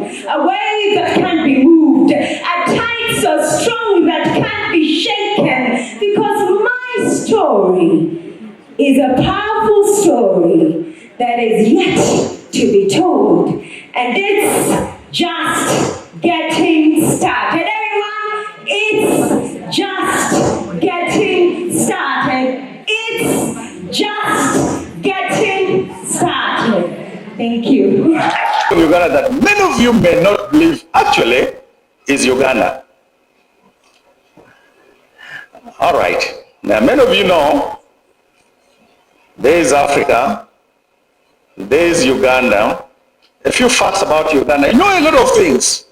a wave that can't be moved, a tide so strong that can't be shaken, because my story is a powerful story that is yet to be told, and it's just getting started. Everyone, it's just getting started. It's just getting started. Thank you. Uganda that many of you may not believe actually is Uganda. All right. Now, many of you know there is Africa, there is Uganda. A few facts about Uganda. You know a lot of things.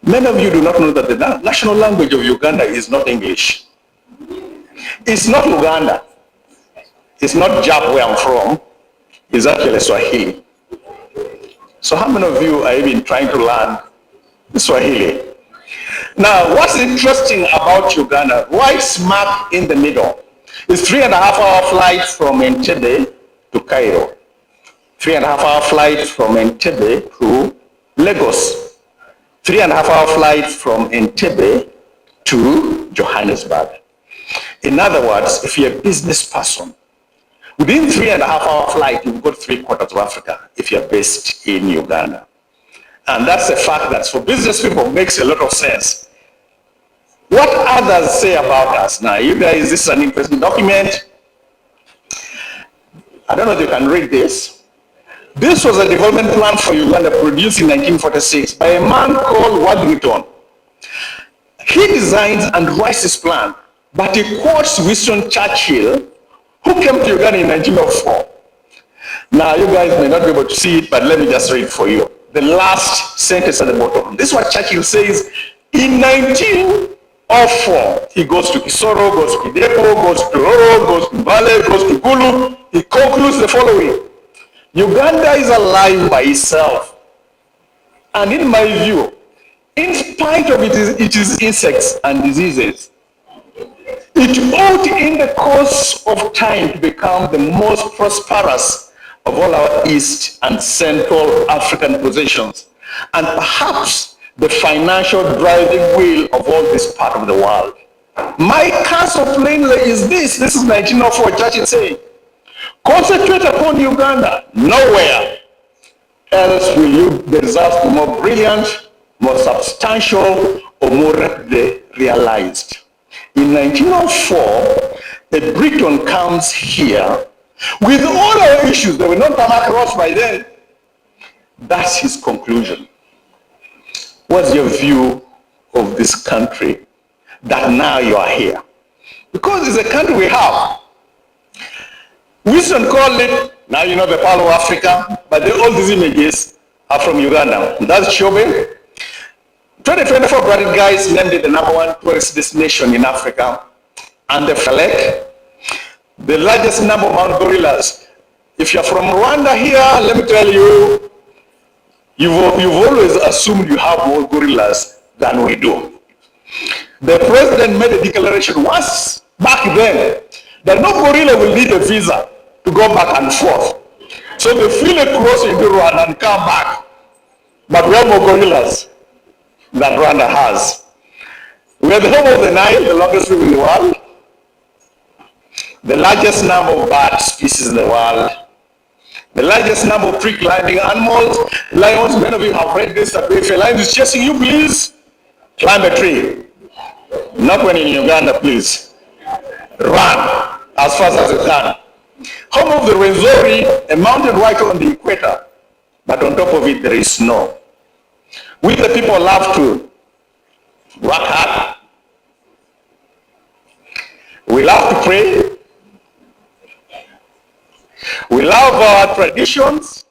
Many of you do not know that the national language of Uganda is not English. It's not Uganda. It's not Jap where I'm from. It's actually Swahili. So how many of you are even trying to learn Swahili? Now, what's interesting about Uganda, right smack in the middle, is 3.5-hour flight from Entebbe to Cairo. 3.5-hour flight from Entebbe to Lagos. 3.5-hour flight from Entebbe to Johannesburg. In other words, if you're a business person, within 3.5-hour flight, you've got 3/4 of Africa if you're based in Uganda. And that's a fact that for business people makes a lot of sense. What others say about us? Now, you guys, this is an interesting document. I don't know if you can read this. This was a development plan for Uganda produced in 1946 by a man called Wadrington. He designs and writes this plan, but he quotes Winston Churchill, who came to Uganda in 1904. Now, you guys may not be able to see it, but let me just read for you. The last sentence at the bottom. This is what Churchill says. In 1904, he goes to Kisoro, goes to Kidepo, goes to Oro, goes to Vale, goes to Gulu. He concludes the following. Uganda is alive by itself. And in my view, in spite of its insects and diseases, it ought in the course of time to become the most prosperous of all our East and Central African possessions, and perhaps the financial driving wheel of all this part of the world. My counsel plainly is this is 1904, Churchill saying, concentrate upon Uganda, nowhere else will you be results more brilliant, more substantial, or more rapidly realized. In 1904, a Briton comes here with all our issues that were not come across by then. That's his conclusion. What's your view of this country that now you are here? Because it's a country we have. Winston called it, now you know the Pearl of Africa, but all these images are from Uganda. That's Chobe. 2024 Bradley guys named it the #1 tourist destination in Africa. And the Falek, the largest number of gorillas. If you're from Rwanda here, let me tell you, you've always assumed you have more gorillas than we do. The president made a declaration once back then that no gorilla will need a visa to go back and forth. So they freely cross into Rwanda and come back. But we have more gorillas than Rwanda has. We are the home of the Nile, the longest river in the world, the largest number of bird species in the world, the largest number of tree-climbing animals. Lions, many of you have read this, that if a lion is chasing you, please climb a tree. Not when in Uganda, please. Run as fast as you can. Home of the Rwenzori, a mountain right on the equator, but on top of it there is snow. We the people love to work hard. We love to pray. We love our traditions.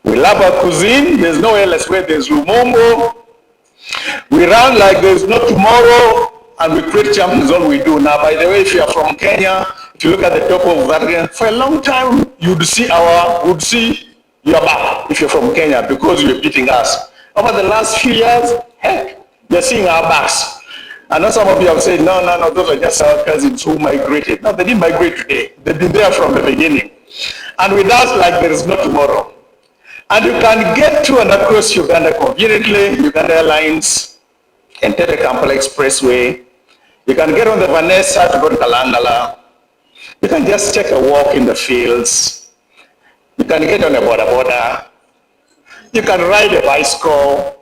We love our cuisine. There's no else where there's Lumumbo. We run like there's no tomorrow, and we create champions all we do. Now, by the way, if you are from Kenya, if you look at the top of that, for a long time, you'd see your back if you're from Kenya, because you're beating us. Over the last few years, heck, you're seeing our backs. I know some of you have said, no, those are just our cousins who migrated. No, they didn't migrate today. They've been there from the beginning. And with us, like there is no tomorrow. And you can get to and across Uganda conveniently. Uganda Airlines can take the Kampala Expressway. You can get on the Vanessa to go to Kalangala. You can just take a walk in the fields. You can get on a boda. You can ride a bicycle.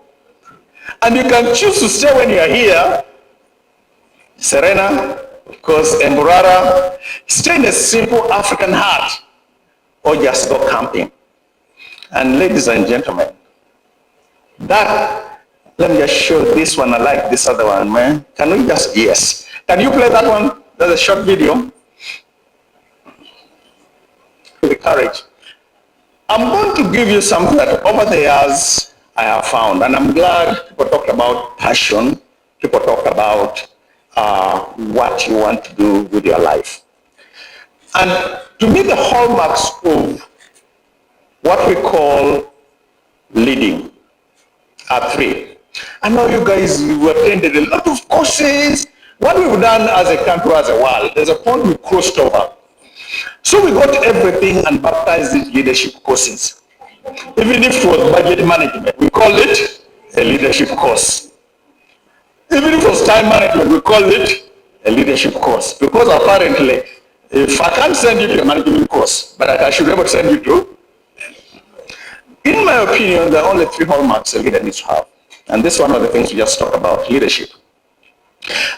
And you can choose to stay when you're here. Serena, of course, Emburara. Stay in a simple African hut or just go camping. And ladies and gentlemen, that, let me just show this one. I like this other one, man. Can we just, yes. Can you play that one? That's a short video. The courage. I'm going to give you something that over the years I have found, and I'm glad people talk about passion. People talk about what you want to do with your life. And to me, the hallmarks of what we call leading are three. I know you guys, you attended a lot of courses. What we've done as a country, as a world, there's a point we crossed over. So we got everything and baptized it leadership courses. Even if it was budget management, we call it a leadership course. Even if it was time management, we call it a leadership course. Because apparently, if I can't send you to a management course, but I should be able to send you to. In my opinion, there are only three hallmarks a leader needs to have. And this is one of the things we just talked about, leadership.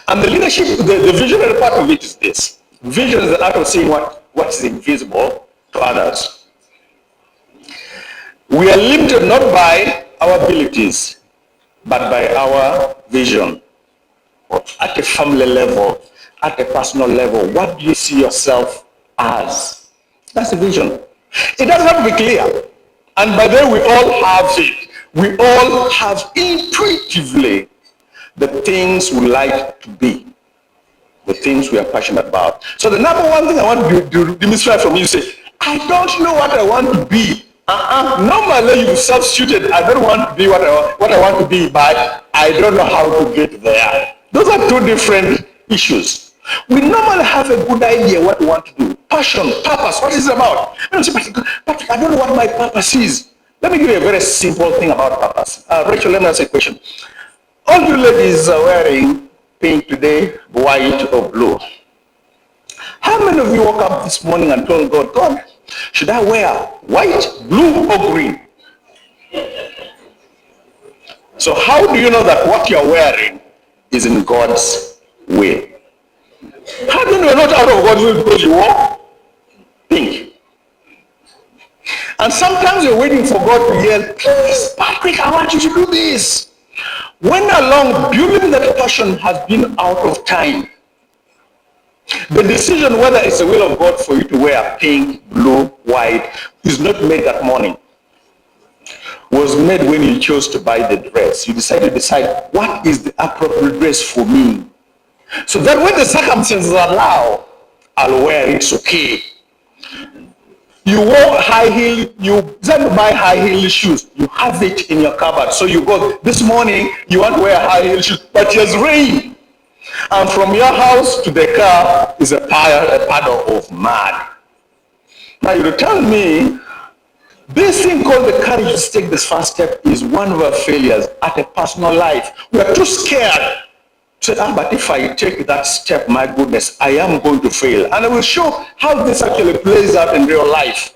And the leadership, the visionary part of it is this. Vision is the art of seeing what is invisible to others. We are limited not by our abilities, but by our vision. At a family level, at a personal level, what do you see yourself as? That's the vision. It doesn't have to be clear. And by the way, we all have it. We all have intuitively the things we like to be, the things we are passionate about. So the number one thing I want to demonstrate from you, say, I don't know what I want to be. Normally you substituted, I don't want to be what I want to be, but I don't know how to get there. Those are two different issues. We normally have a good idea what we want to do. Passion, purpose, what is it about? And say, Patrick, I don't know what my purpose is. Let me give you a very simple thing about purpose. Rachel, let me ask you a question. All you ladies are wearing pink today, white or blue. How many of you woke up this morning and told God, God, should I wear white, blue, or green? So how do you know that what you're wearing is in God's will? How do you know you're not out of God's will because you wore pink? And sometimes you're waiting for God to yell, please, Patrick, I want you to do this. When along, during that passion has been out of time, the decision whether it's the will of God for you to wear pink, blue, white is not made that morning. Was made when you chose to buy the dress. You decided to decide what is the appropriate dress for me. So that when the circumstances allow, I'll wear it, it's okay. You wore high heel, you decided to buy high heel shoes. You have it in your cupboard. So you go, this morning, you want to wear high heel shoes, but it's rain. And from your house to the car is a puddle of mud. Now you tell me, this thing called the courage to take this first step is one of our failures at a personal life. We are too scared to say, but if I take that step, my goodness, I am going to fail. And I will show how this actually plays out in real life.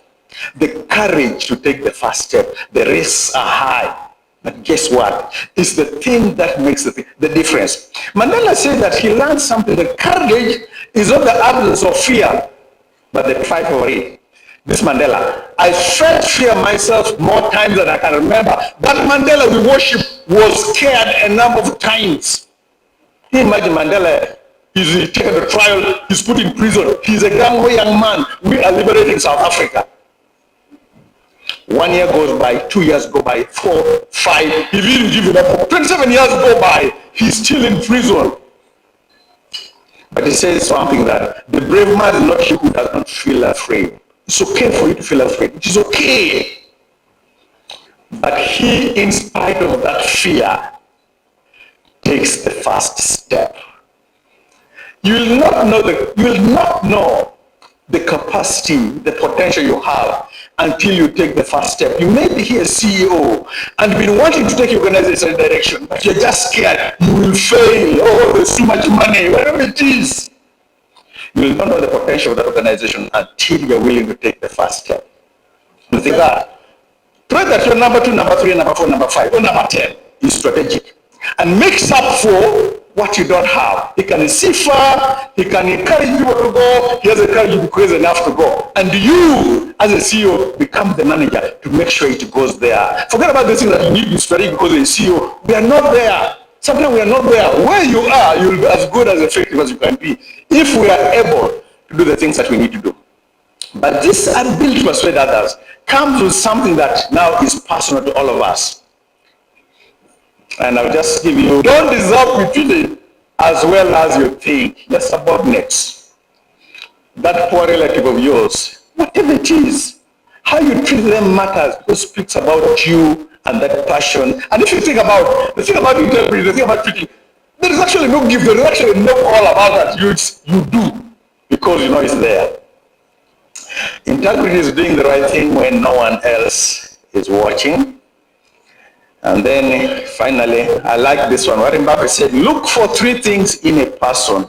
The courage to take the first step, the risks are high. But guess what? It's the thing that makes the difference. Mandela said that he learned something. The courage is not the absence of fear, but the fight for it. This Mandela, I felt fear myself more times than I can remember. That Mandela we worship was scared a number of times. Imagine Mandela, he's taken to trial, he's put in prison. He's a young man. We are liberating South Africa. 1 year goes by, 2 years go by, 4, 5, he didn't give it up. 27 years go by, he's still in prison. But he says something that the brave man is not he who does not feel afraid. It's okay for you to feel afraid. It is okay. But he, in spite of that fear, takes the first step. You will not know the capacity, the potential you have until you take the first step. You may be here CEO and been wanting to take your organization in a direction, but you're just scared you will fail. Oh, there's too much money, whatever it is. You will not know the potential of that organization until you're willing to take the first step. You think that. Try that your number 2, number 3, number 4, number 5, or number 10 is strategic. And makes up for what you don't have. He can see far, he can encourage people to go, he has encouraged you to be crazy enough to go. And you, as a CEO, become the manager to make sure it goes there. Forget about the thing that you need to be strategic because as a CEO, we are not there. Sometimes we are not there. Where you are, you'll be as good as effective as you can be if we are able to do the things that we need to do. But this ability to persuade others comes with something that now is personal to all of us. And I'll just give you, don't deserve to be treated as well as you think. Your subordinates, that poor relative of yours, whatever it is, how you treat them matters because it speaks about you and that passion. And if you think about integrity, the thing about treating, there is actually no gift, there is actually no all about that. You do because you know it's there. Integrity is doing the right thing when no one else is watching. And then finally, I like this one. Warren Buffett said, look for 3 things in a person: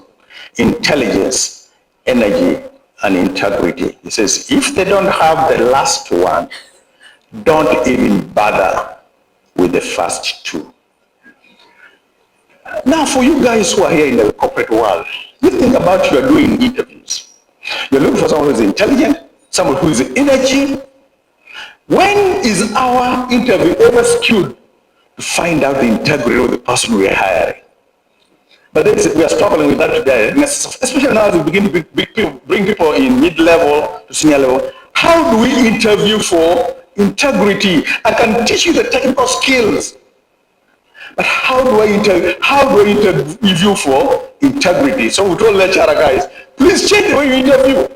intelligence, energy, and integrity. He says, if they don't have the last one, don't even bother with the first 2. Now, for you guys who are here in the corporate world, you think about you are doing interviews. You're looking for someone who is intelligent, someone who is energy. When is our interview ever skewed to find out the integrity of the person we are hiring? But we are struggling with that today, especially now as we begin to bring people in mid-level to senior level. How do we interview for integrity? I can teach you the technical skills, but how do I interview for integrity? So we told lecturer guys, please change the way you interview.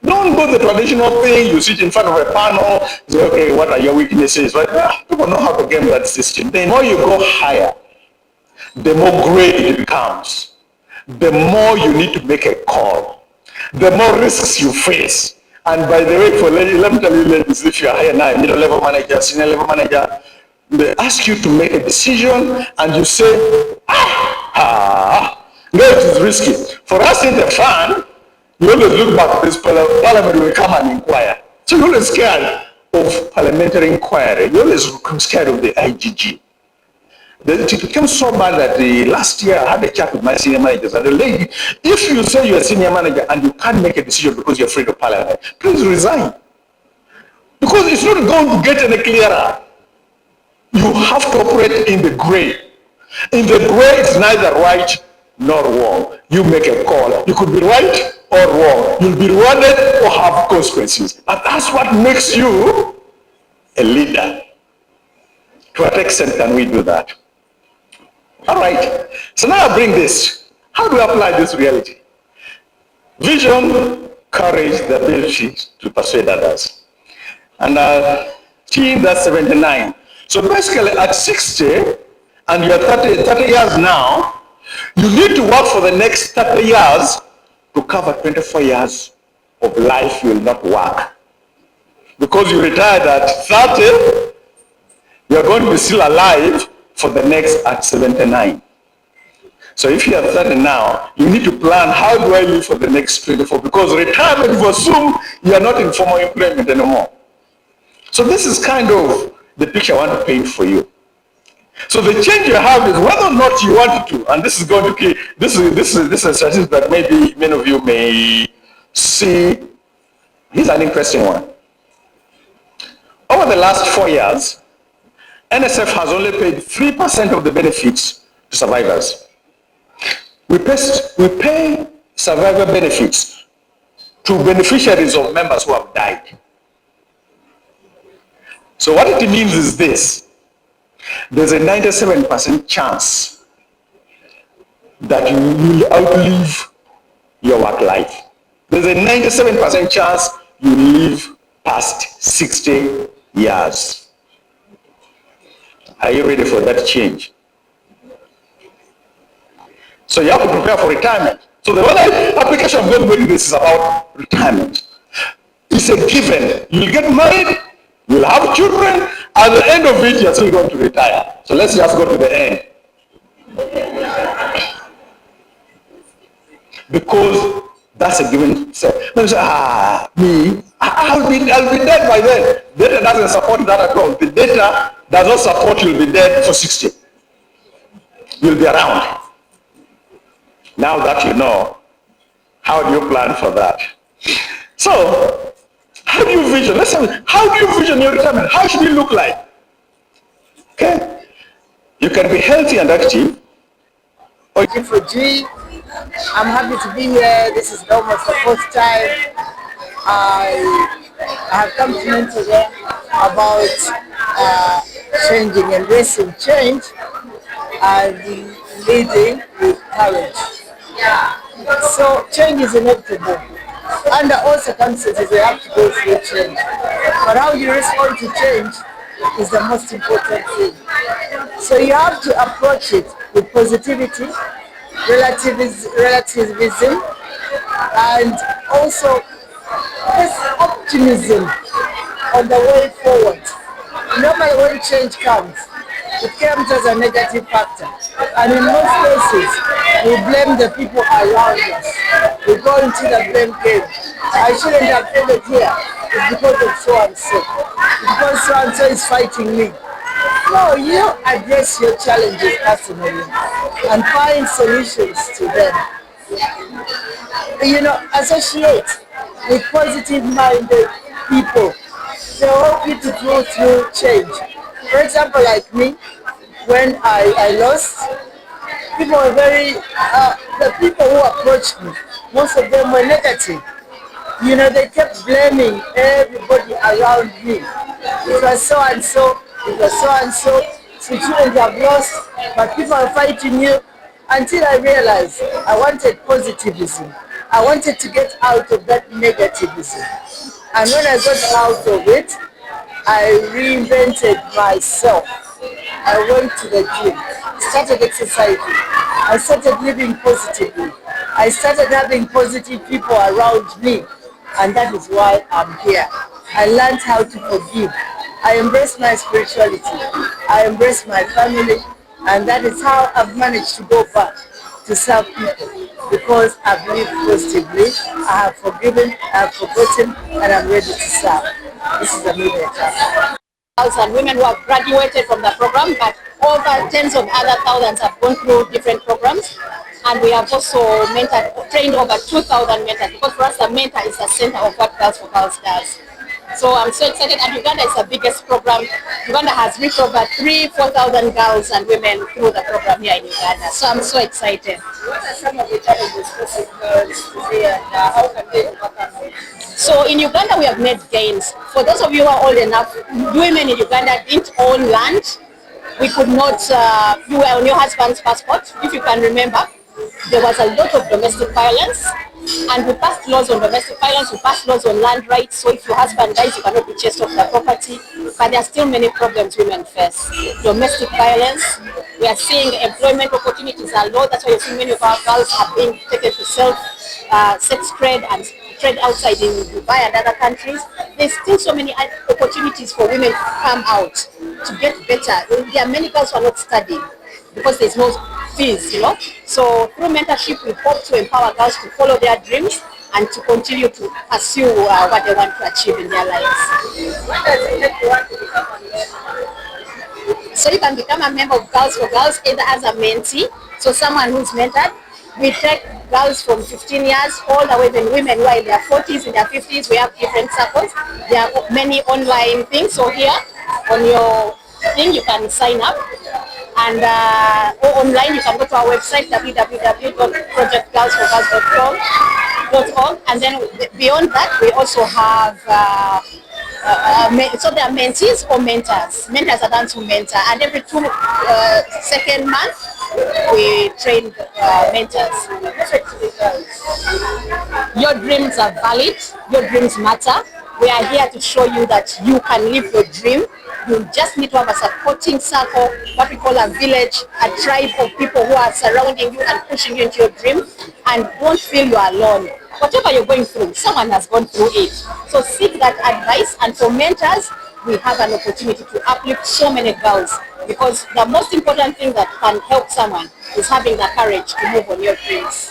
Don't go the traditional thing, you sit in front of a panel, say, okay, what are your weaknesses? But people know how to game that system. The more you go higher, the more gray it becomes. The more you need to make a call. The more risks you face. And by the way, let me tell you ladies, if you are higher now, middle level manager, senior level manager, they ask you to make a decision and you say, no, it is risky. For us in the fund, you always look back, this parliament will come and inquire. So you're always scared of parliamentary inquiry. You're always scared of the IGG. It became so bad that the last year I had a chat with my senior managers and the lady, if you say you're a senior manager and you can't make a decision because you're afraid of parliament, please resign. Because it's not going to get any clearer. You have to operate in the gray. In the gray, it's neither right nor wrong. You make a call. You could be right or wrong. You'll be rewarded or have consequences. And that's what makes you a leader. To what extent can we do that? All right. So now I bring this. How do we apply this reality? Vision, courage, the ability to persuade others. And team, that's 79. So basically at 60, and you're 30 years now, you need to work for the next 30 years to cover 24 years of life you will not work. Because you retired at 30, you're going to be still alive for the next at 79. So if you are 30 now, you need to plan, how do I live for the next 24? Because retirement, you assume you are not in formal employment anymore. So this is kind of the picture I want to paint for you. So the change you have is whether or not you want to, and this is going to be, this is a statistic that maybe many of you may see. Here's an interesting one. Over the last 4 years, NSSF has only paid 3% of the benefits to survivors. We pay survivor benefits to beneficiaries of members who have died. So what it means is this: there's a 97% chance that you will outlive your work life. There's a 97% chance you live past 60 years. Are you ready for that change? So you have to prepare for retirement. So the only application of going this is about retirement. It's a given. You'll get married, you'll have children, at the end of it, you're still going to retire. So let's just go to the end. Because that's a given. So, me, I'll be dead by then. Data doesn't support that at all. The data does not support you'll be dead for 60. You'll be around. Now that you know, how do you plan for that? So, how do you vision? Let's say, how do you vision your retirement? How should it look like? Okay? You can be healthy and active. Or for G, I'm happy to be here. This is almost the fourth time I have come to mentor them about changing, embracing change and leading with courage. So change is inevitable. Under all circumstances, we have to go through change. But how you respond to change is the most important thing. So you have to approach it with positivity, relativism, and also this optimism on the way forward. Normally when change comes, it comes as a negative factor. And in most cases, we blame the people around us. We go into the blame game. I shouldn't have ended here. It's because of so-and-so. It's because so-and-so is fighting me. No, you address your challenges personally and find solutions to them. Associate with positive-minded people. They help you to go through change. For example, like me, when I lost, people were the people who approached me, most of them were negative. They kept blaming everybody around me. It was so-and-so, it was so-and-so, so you shouldn't have lost, but people are fighting you. Until I realized I wanted positivism. I wanted to get out of that negativism. And when I got out of it, I reinvented myself. I went to the gym, started exercising. I started living positively. I started having positive people around me. And that is why I'm here. I learned how to forgive. I embrace my spirituality. I embrace my family. And that is how I've managed to go back to serve people. Because I've lived positively, I have forgiven, I have forgotten, and I'm ready to serve. This is a new day. And women who have graduated from the program, but over tens of other thousands have gone through different programs. And we have also trained over 2,000 mentors, because for us the mentor is the center of what Girls for Girls does. So I'm so excited, and Uganda is the biggest program. Uganda has reached over 4,000 girls and women through the program here in Uganda. So I'm so excited. What are some of the challenges facing girls today, and how can they overcome them? So in Uganda we have made gains. For those of you who are old enough, women in Uganda didn't own land. We could not, you were on your husband's passport, if you can remember. There was a lot of domestic violence, and we passed laws on domestic violence, we passed laws on land rights. So if your husband dies, you cannot be chased off the property. But there are still many problems women face. Domestic violence, we are seeing employment opportunities are low. That's why you're seeing many of our girls have been taken to sex trade and trade outside in Dubai and other countries. There's still so many opportunities for women to come out to get better. There are many girls who are not studying because there's no fees, So through mentorship, we hope to empower girls to follow their dreams and to continue to pursue what they want to achieve in their lives. When does it take you to become a member? So you can become a member of Girls for Girls either as a mentee, so someone who's mentored. We take girls from 15 years all the way, even women who are in their 40s, in their 50s. We have different circles. There are many online things. So here on your thing, you can sign up. And online, you can go to our website, www.projectgirlsforgirls.org. And then beyond that, we also have, so there are mentees or mentors. Mentors are done to mentor. And every second month, we train mentors. Your dreams are valid. Your dreams matter. We are here to show you that you can live your dream. You just need to have a supporting circle, what we call a village, a tribe of people who are surrounding you and pushing you into your dream, and don't feel you are alone. Whatever you're going through, someone has gone through it. So seek that advice, and for mentors, we have an opportunity to uplift so many girls, because the most important thing that can help someone is having the courage to move on your dreams.